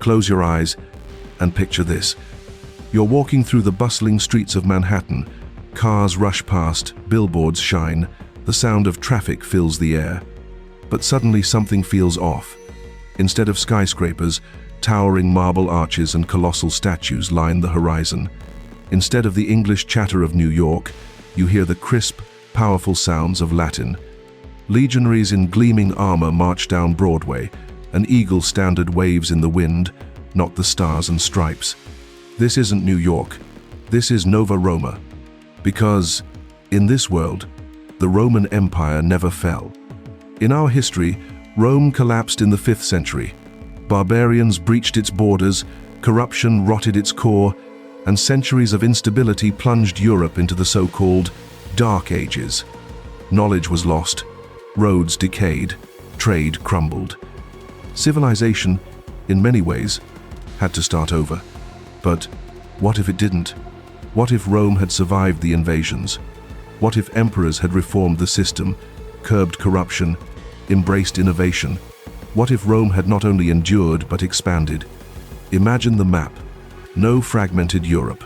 Close your eyes and picture this. You're walking through the bustling streets of Manhattan. Cars rush past, billboards shine, the sound of traffic fills the air. But suddenly something feels off. Instead of skyscrapers, towering marble arches and colossal statues line the horizon. Instead of the English chatter of New York, you hear the crisp, powerful sounds of Latin. Legionaries in gleaming armor march down Broadway. An eagle standard waves in the wind, not the stars and stripes. This isn't New York. This is Nova Roma. Because, in this world, the Roman Empire never fell. In our history, Rome collapsed in the 5th century. Barbarians breached its borders, corruption rotted its core, and centuries of instability plunged Europe into the so-called Dark Ages. Knowledge was lost, roads decayed, trade crumbled. Civilization, in many ways, had to start over. But what if it didn't? What if Rome had survived the invasions? What if emperors had reformed the system, curbed corruption, embraced innovation? What if Rome had not only endured but expanded? Imagine the map. No fragmented Europe,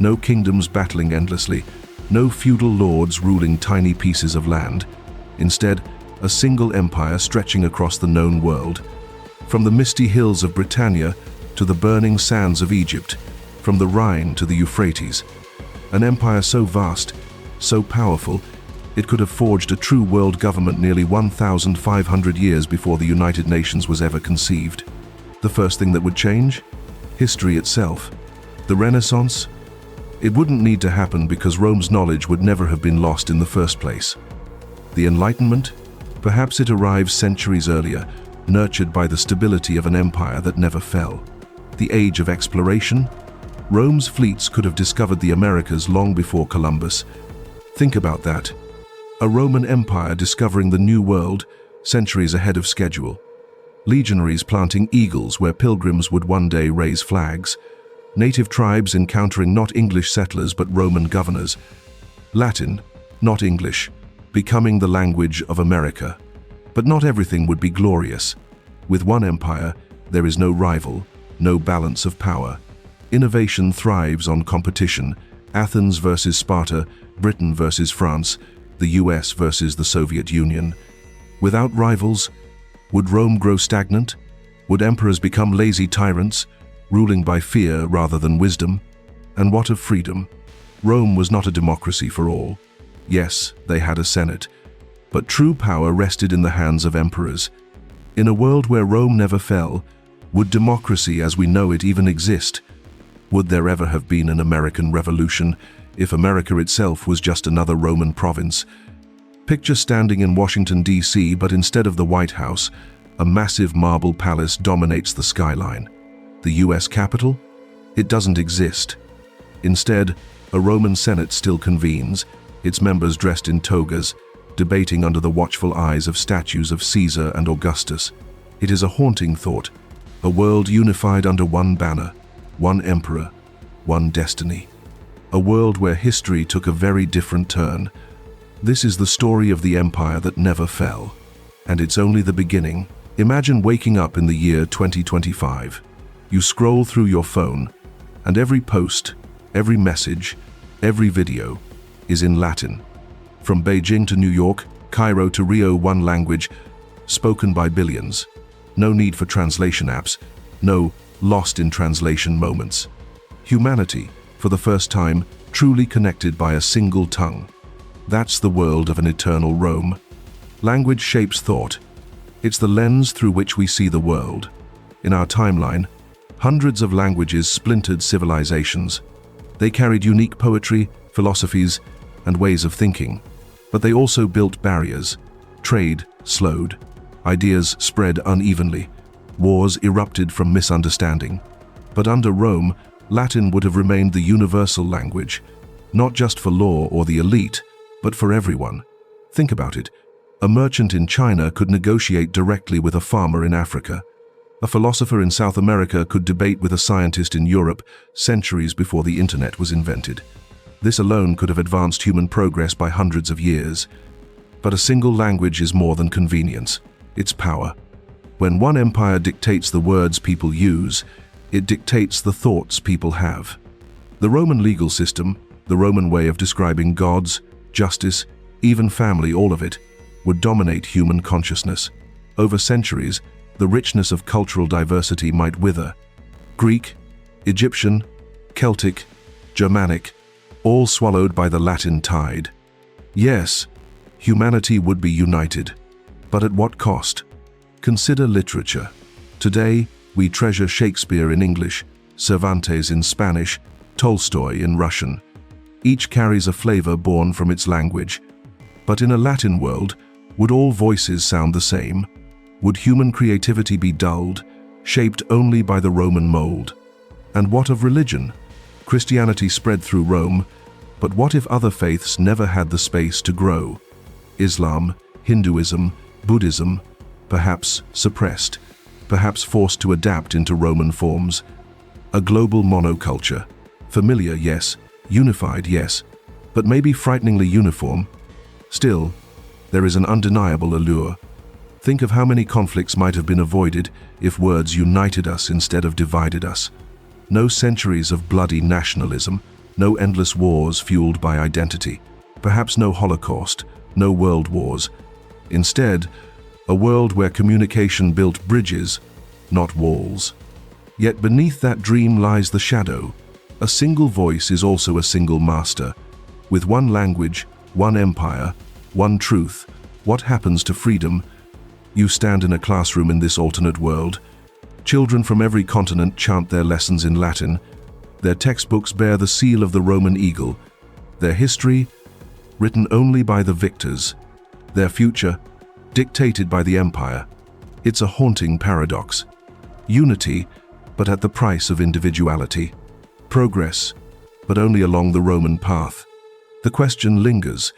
no kingdoms battling endlessly, no feudal lords ruling tiny pieces of land. Instead, a single empire stretching across the known world. From the misty hills of Britannia to the burning sands of Egypt, from the Rhine to the Euphrates. An empire so vast, so powerful, it could have forged a true world government nearly 1,500 years before the United Nations was ever conceived. The first thing that would change? History itself. The Renaissance? It wouldn't need to happen because Rome's knowledge would never have been lost in the first place. The Enlightenment? Perhaps it arrives centuries earlier, nurtured by the stability of an empire that never fell. The Age of Exploration? Rome's fleets could have discovered the Americas long before Columbus. Think about that. A Roman Empire discovering the New World centuries ahead of schedule. Legionaries planting eagles where pilgrims would one day raise flags. Native tribes encountering not English settlers but Roman governors. Latin, not English, becoming the language of America. But not everything would be glorious. With one empire, there is no rival, no balance of power. Innovation thrives on competition. Athens versus Sparta, Britain versus France, the US versus the Soviet Union. Without rivals, would Rome grow stagnant? Would emperors become lazy tyrants, ruling by fear rather than wisdom? And what of freedom? Rome was not a democracy for all. Yes, they had a senate, but true power rested in the hands of emperors. In a world where Rome never fell, would democracy as we know it even exist? Would there ever have been an American Revolution if America itself was just another Roman province? Picture standing in Washington, D.C., but instead of the White House, a massive marble palace dominates the skyline. The U.S. Capitol? It doesn't exist. Instead, a Roman Senate still convenes, its members dressed in togas, debating under the watchful eyes of statues of Caesar and Augustus. It is a haunting thought, a world unified under one banner, one emperor, one destiny. A world where history took a very different turn. This is the story of the empire that never fell. And it's only the beginning. Imagine waking up in the year 2025. You scroll through your phone, and every post, every message, every video is in Latin. From Beijing to New York, Cairo to Rio, one language, spoken by billions. No need for translation apps, no lost in translation moments. Humanity, for the first time, truly connected by a single tongue. That's the world of an eternal Rome. Language shapes thought. It's the lens through which we see the world. In our timeline, hundreds of languages splintered civilizations. They carried unique poetry, philosophies, and ways of thinking. But they also built barriers. Trade slowed. Ideas spread unevenly. Wars erupted from misunderstanding. But under Rome, Latin would have remained the universal language, not just for law or the elite, but for everyone. Think about it. A merchant in China could negotiate directly with a farmer in Africa. A philosopher in South America could debate with a scientist in Europe centuries before the internet was invented. This alone could have advanced human progress by hundreds of years. But a single language is more than convenience. It's power. When one empire dictates the words people use, It dictates the thoughts people have. The Roman legal system, the Roman way of describing gods, justice, even family, all of it, would dominate human consciousness. Over centuries, the richness of cultural diversity might wither. Greek, Egyptian, Celtic, Germanic, all swallowed by the Latin tide. Yes, humanity would be united, but at what cost? Consider literature. Today, we treasure Shakespeare in English, Cervantes in Spanish, Tolstoy in Russian. Each carries a flavor born from its language. But in a Latin world, would all voices sound the same? Would human creativity be dulled, shaped only by the Roman mold? And what of religion? Christianity spread through Rome, but what if other faiths never had the space to grow? Islam, Hinduism, Buddhism, perhaps suppressed, perhaps forced to adapt into Roman forms. A global monoculture, familiar, yes, unified, yes, but maybe frighteningly uniform. Still, there is an undeniable allure. Think of how many conflicts might have been avoided if words united us instead of divided us. No centuries of bloody nationalism, no endless wars fueled by identity, perhaps no Holocaust, no world wars. Instead, a world where communication built bridges, not walls. Yet beneath that dream lies the shadow. A single voice is also a single master. With one language, one empire, one truth, what happens to freedom? You stand in a classroom in this alternate world. Children from every continent chant their lessons in Latin. Their textbooks bear the seal of the Roman eagle. Their history, written only by the victors. Their future, dictated by the empire. It's a haunting paradox. Unity, but at the price of individuality. Progress, but only along the Roman path. The question lingers.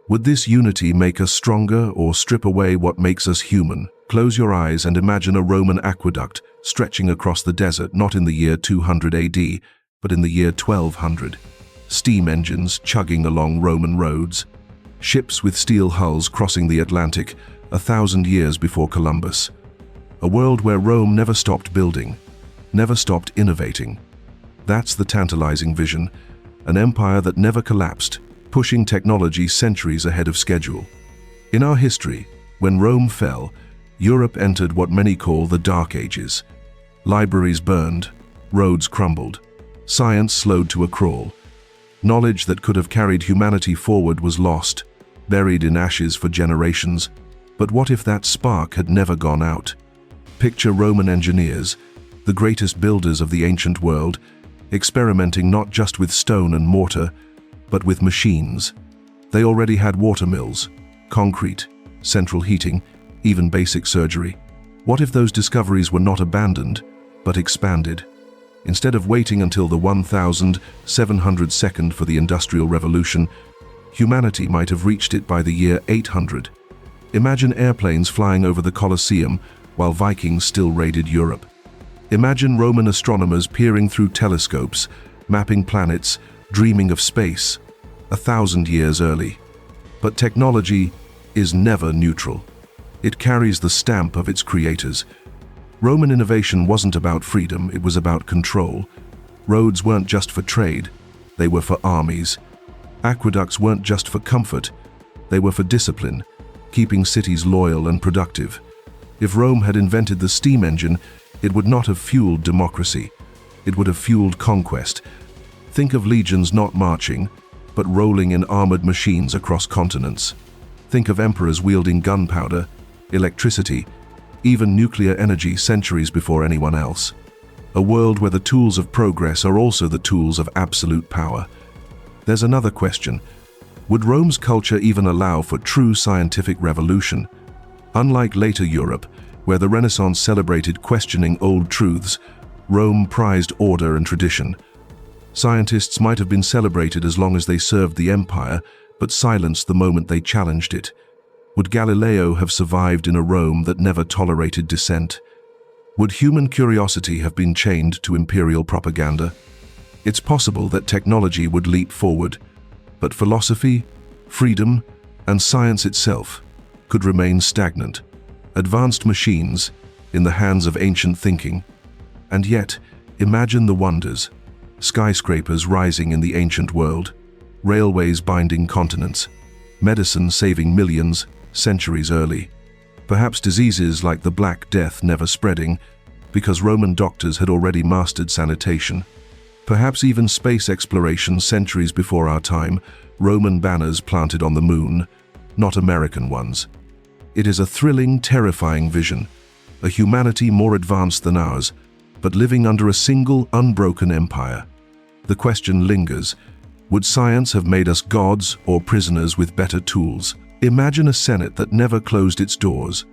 Would this unity make us stronger or strip away what makes us human? Close your eyes and imagine a Roman aqueduct stretching across the desert, not in the year 200 AD, but in the year 1200. Steam engines chugging along Roman roads. Ships with steel hulls crossing the Atlantic 1,000 years before Columbus. A world where Rome never stopped building, never stopped innovating. That's the tantalizing vision. An empire that never collapsed, pushing technology centuries ahead of schedule. In our history, when Rome fell, Europe entered what many call the Dark Ages. Libraries burned, roads crumbled, science slowed to a crawl. Knowledge that could have carried humanity forward was lost, buried in ashes for generations. But what if that spark had never gone out? Picture Roman engineers, the greatest builders of the ancient world, experimenting not just with stone and mortar, but with machines. They already had water mills, concrete, central heating, even basic surgery. What if those discoveries were not abandoned, but expanded? Instead of waiting until the 1702nd for the Industrial Revolution, humanity might have reached it by the year 800. Imagine airplanes flying over the Colosseum while Vikings still raided Europe. Imagine Roman astronomers peering through telescopes, mapping planets, dreaming of space, 1,000 years early. But technology is never neutral. It carries the stamp of its creators. Roman innovation wasn't about freedom, it was about control. Roads weren't just for trade, they were for armies. Aqueducts weren't just for comfort, they were for discipline, keeping cities loyal and productive. If Rome had invented the steam engine, it would not have fueled democracy. It would have fueled conquest. Think of legions not marching, but rolling in armored machines across continents. Think of emperors wielding gunpowder, electricity, even nuclear energy centuries before anyone else. A world where the tools of progress are also the tools of absolute power. There's another question. Would Rome's culture even allow for true scientific revolution? Unlike later Europe, where the Renaissance celebrated questioning old truths, Rome prized order and tradition. Scientists might have been celebrated as long as they served the empire, but silenced the moment they challenged it. Would Galileo have survived in a Rome that never tolerated dissent? Would human curiosity have been chained to imperial propaganda? It's possible that technology would leap forward, but philosophy, freedom, and science itself could remain stagnant. Advanced machines in the hands of ancient thinking. And yet, Imagine the wonders: skyscrapers rising in the ancient world, railways binding continents, medicine saving millions centuries early, perhaps diseases like the Black Death never spreading because Roman doctors had already mastered sanitation. Perhaps even space exploration centuries before our time, Roman banners planted on the moon, not American ones. It is a thrilling, terrifying vision, a humanity more advanced than ours, but living under a single, unbroken empire. The question lingers: would science have made us gods or prisoners with better tools? Imagine a Senate that never closed its doors,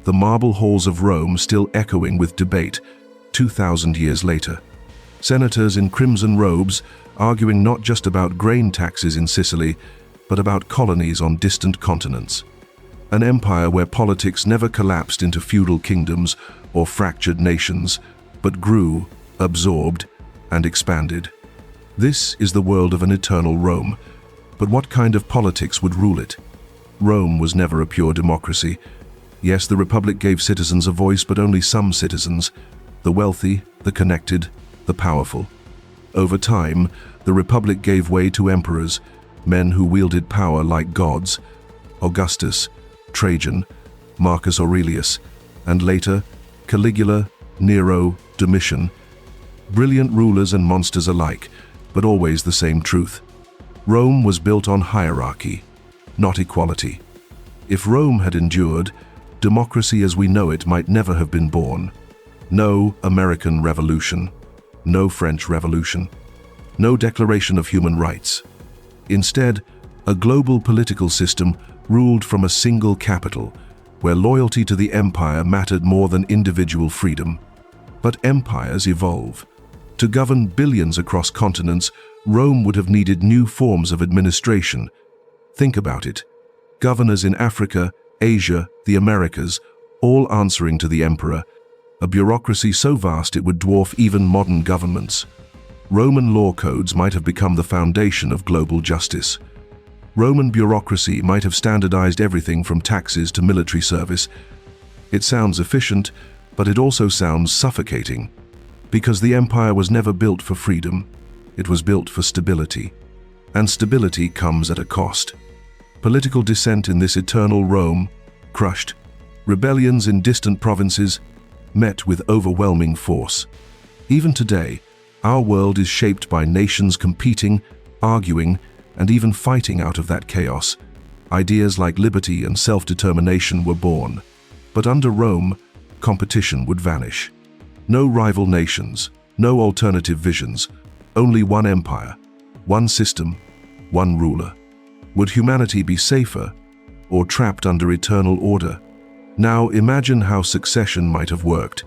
the marble halls of Rome still echoing with debate 2,000 years later. Senators in crimson robes arguing not just about grain taxes in Sicily, but about colonies on distant continents. An empire where politics never collapsed into feudal kingdoms or fractured nations, but grew, absorbed, and expanded. This is the world of an eternal Rome. But what kind of politics would rule it? Rome was never a pure democracy. Yes, the Republic gave citizens a voice, but only some citizens: the wealthy, the connected, the powerful. Over time, the Republic gave way to emperors, men who wielded power like gods: Augustus, Trajan, Marcus Aurelius, and later, Caligula, Nero, Domitian. Brilliant rulers and monsters alike, but always the same truth. Rome was built on hierarchy, not equality. If Rome had endured, democracy as we know it might never have been born. No American Revolution, no French Revolution, no Declaration of Human Rights. Instead, a global political system ruled from a single capital, where loyalty to the empire mattered more than individual freedom. But empires evolve. To govern billions across continents, Rome would have needed new forms of administration. Think about it. Governors in Africa, Asia, the Americas, all answering to the emperor, a bureaucracy so vast it would dwarf even modern governments. Roman law codes might have become the foundation of global justice. Roman bureaucracy might have standardized everything from taxes to military service. It sounds efficient, but it also sounds suffocating. Because the empire was never built for freedom, it was built for stability. And stability comes at a cost. Political dissent in this eternal Rome, crushed. Rebellions in distant provinces, met with overwhelming force. Even today, our world is shaped by nations competing, arguing, and even fighting out of that chaos. Ideas like liberty and self-determination were born. But under Rome, competition would vanish. No rival nations, no alternative visions, only one empire, one system, one ruler. Would humanity be safer or trapped under eternal order? Now imagine how succession might have worked.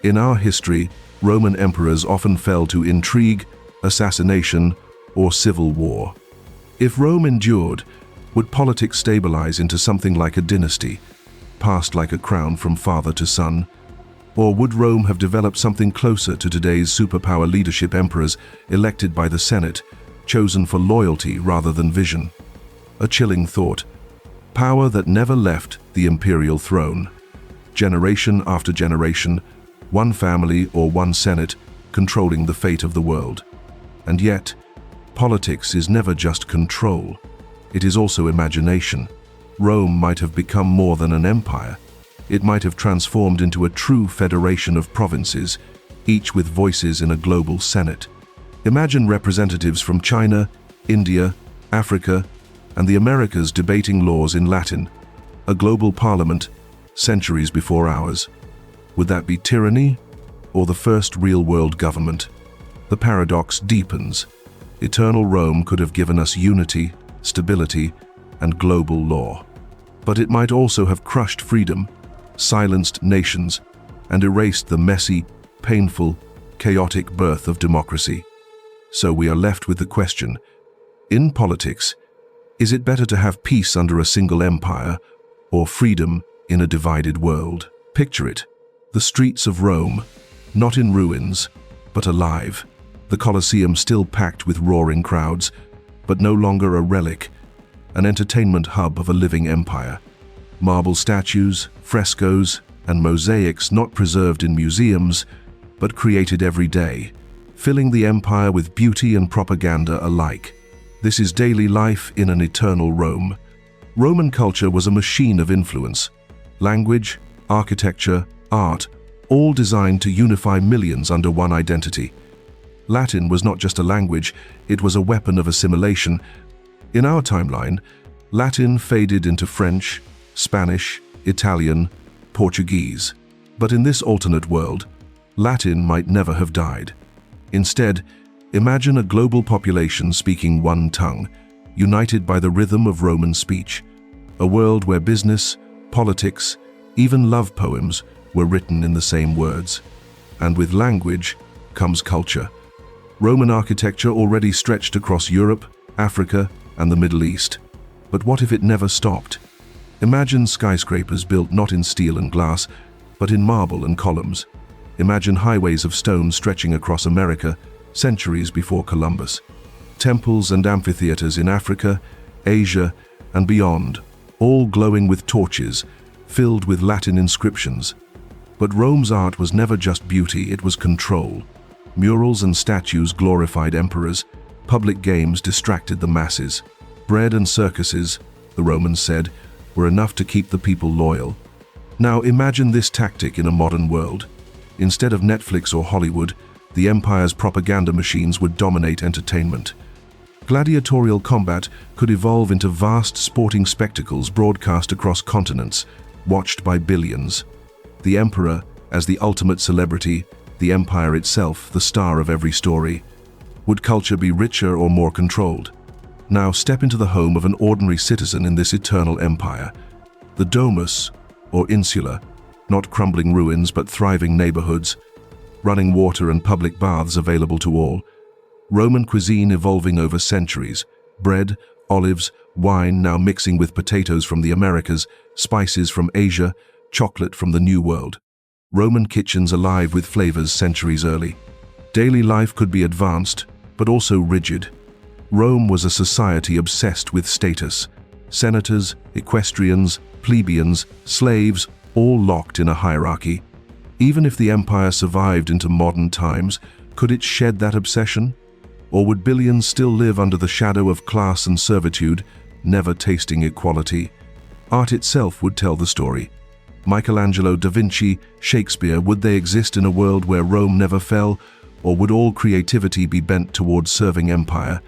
In our history, Roman emperors often fell to intrigue, assassination, or civil war. If Rome endured, would politics stabilize into something like a dynasty, passed like a crown from father to son? Or would Rome have developed something closer to today's superpower leadership emperors elected by the Senate, chosen for loyalty rather than vision? A chilling thought. Power that never left the imperial throne. Generation after generation, one family or one senate controlling the fate of the world. And yet, politics is never just control. It is also imagination. Rome might have become more than an empire. It might have transformed into a true federation of provinces, each with voices in a global senate. Imagine representatives from China, India, Africa, and the Americas debating laws in Latin, a global parliament centuries before ours. Would that be tyranny or the first real-world government? The paradox deepens. Eternal Rome could have given us unity, stability, and global law. But it might also have crushed freedom, silenced nations, and erased the messy, painful, chaotic birth of democracy. So we are left with the question: in politics, is it better to have peace under a single empire or freedom in a divided world? Picture it. The streets of Rome, not in ruins, but alive. The Colosseum still packed with roaring crowds, but no longer a relic, an entertainment hub of a living empire. Marble statues, frescoes, and mosaics not preserved in museums, but created every day, filling the empire with beauty and propaganda alike. This is daily life in an eternal Rome. Roman culture was a machine of influence. Language, architecture, art, all designed to unify millions under one identity. Latin was not just a language, it was a weapon of assimilation. In our timeline, Latin faded into French, Spanish, Italian, Portuguese. But in this alternate world, Latin might never have died. Instead, imagine a global population speaking one tongue, united by the rhythm of Roman speech. A world where business, politics, even love poems were written in the same words. And with language comes culture. Roman architecture already stretched across Europe, Africa, and the Middle East. But what if it never stopped? Imagine skyscrapers built not in steel and glass, but in marble and columns. Imagine highways of stone stretching across America centuries before Columbus. Temples and amphitheaters in Africa, Asia, and beyond, all glowing with torches, filled with Latin inscriptions. But Rome's art was never just beauty, it was control. Murals and statues glorified emperors. Public games distracted the masses. Bread and circuses, the Romans said, were enough to keep the people loyal. Now imagine this tactic in a modern world. Instead of Netflix or Hollywood, the empire's propaganda machines would dominate entertainment. Gladiatorial combat could evolve into vast sporting spectacles broadcast across continents, watched by billions. The emperor, as the ultimate celebrity, the empire itself, the star of every story. Would culture be richer or more controlled? Now step into the home of an ordinary citizen in this eternal empire. The domus, or insula, not crumbling ruins but thriving neighborhoods, running water and public baths available to all. Roman cuisine evolving over centuries, bread, olives, wine now mixing with potatoes from the Americas, spices from Asia, chocolate from the New World. Roman kitchens alive with flavors centuries early. Daily life could be advanced, but also rigid. Rome was a society obsessed with status. Senators, equestrians, plebeians, slaves, all locked in a hierarchy. Even if the empire survived into modern times, could it shed that obsession? Or would billions still live under the shadow of class and servitude, never tasting equality? Art itself would tell the story. Michelangelo, Da Vinci, Shakespeare, would they exist in a world where Rome never fell, or would all creativity be bent towards serving empire?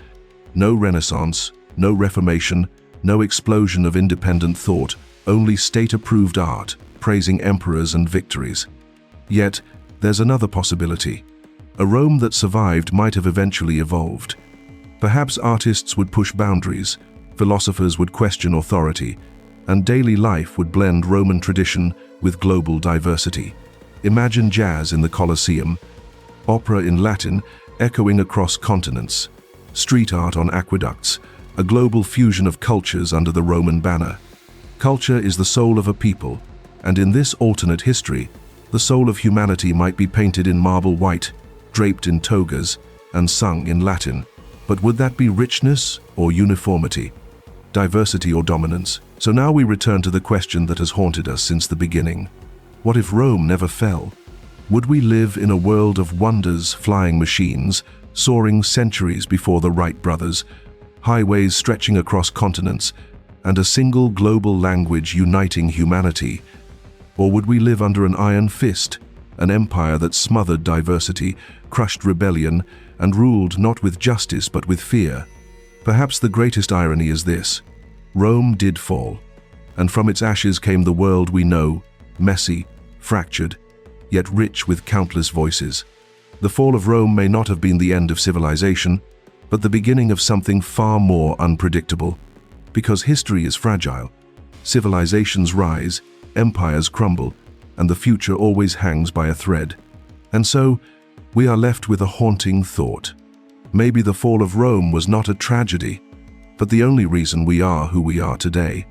No Renaissance, no Reformation, no explosion of independent thought, only state-approved art, praising emperors and victories. Yet, there's another possibility. A Rome that survived might have eventually evolved. Perhaps artists would push boundaries, philosophers would question authority, and daily life would blend Roman tradition with global diversity. Imagine jazz in the Colosseum, opera in Latin echoing across continents, street art on aqueducts, a global fusion of cultures under the Roman banner. Culture is the soul of a people, and in this alternate history, the soul of humanity might be painted in marble white, draped in togas, and sung in Latin. But would that be richness or uniformity? Diversity or dominance? So now we return to the question that has haunted us since the beginning. What if Rome never fell? Would we live in a world of wonders, flying machines, soaring centuries before the Wright brothers, highways stretching across continents, and a single global language uniting humanity? Or would we live under an iron fist, an empire that smothered diversity, crushed rebellion, and ruled not with justice but with fear? Perhaps the greatest irony is this: Rome did fall, and from its ashes came the world we know, messy, fractured, yet rich with countless voices. The fall of Rome may not have been the end of civilization, but the beginning of something far more unpredictable. Because history is fragile, civilizations rise, empires crumble, and the future always hangs by a thread. And so, we are left with a haunting thought. Maybe the fall of Rome was not a tragedy, but the only reason we are who we are today.